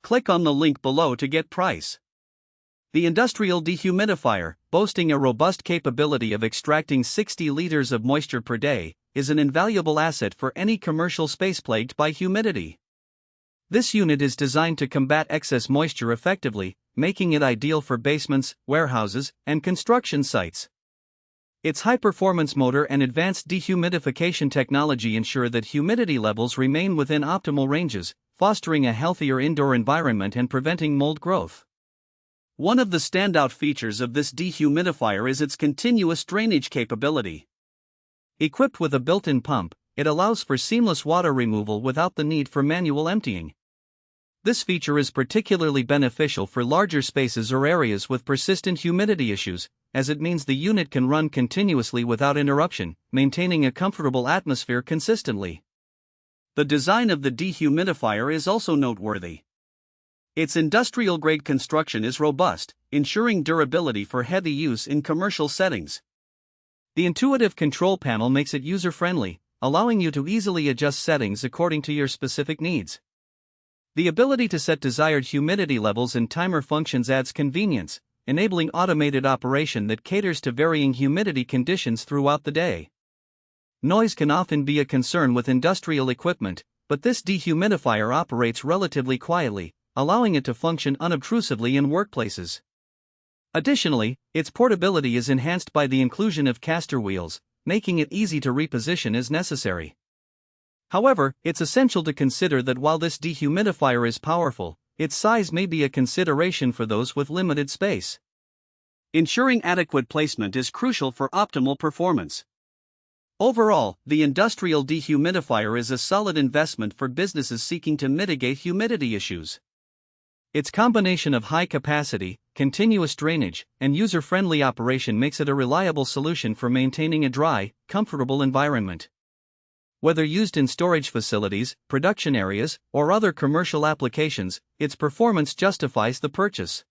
Click on the link below to get price. The Industrial Dehumidifier, boasting a robust capability of extracting 60 liters of moisture per day, is an invaluable asset for any commercial space plagued by humidity. This unit is designed to combat excess moisture effectively, making it ideal for basements, warehouses, and construction sites. Its high-performance motor and advanced dehumidification technology ensure that humidity levels remain within optimal ranges, fostering a healthier indoor environment and preventing mold growth. One of the standout features of this dehumidifier is its continuous drainage capability. Equipped with a built-in pump, it allows for seamless water removal without the need for manual emptying. This feature is particularly beneficial for larger spaces or areas with persistent humidity issues, as it means the unit can run continuously without interruption, maintaining a comfortable atmosphere consistently. The design of the dehumidifier is also noteworthy. Its industrial-grade construction is robust, ensuring durability for heavy use in commercial settings. The intuitive control panel makes it user-friendly, allowing you to easily adjust settings according to your specific needs. The ability to set desired humidity levels and timer functions adds convenience, enabling automated operation that caters to varying humidity conditions throughout the day. Noise can often be a concern with industrial equipment, but this dehumidifier operates relatively quietly, allowing it to function unobtrusively in workplaces. Additionally, its portability is enhanced by the inclusion of caster wheels, making it easy to reposition as necessary. However, it's essential to consider that while this dehumidifier is powerful, its size may be a consideration for those with limited space. Ensuring adequate placement is crucial for optimal performance. Overall, the industrial dehumidifier is a solid investment for businesses seeking to mitigate humidity issues. Its combination of high capacity, continuous drainage, and user-friendly operation makes it a reliable solution for maintaining a dry, comfortable environment. Whether used in storage facilities, production areas, or other commercial applications, its performance justifies the purchase.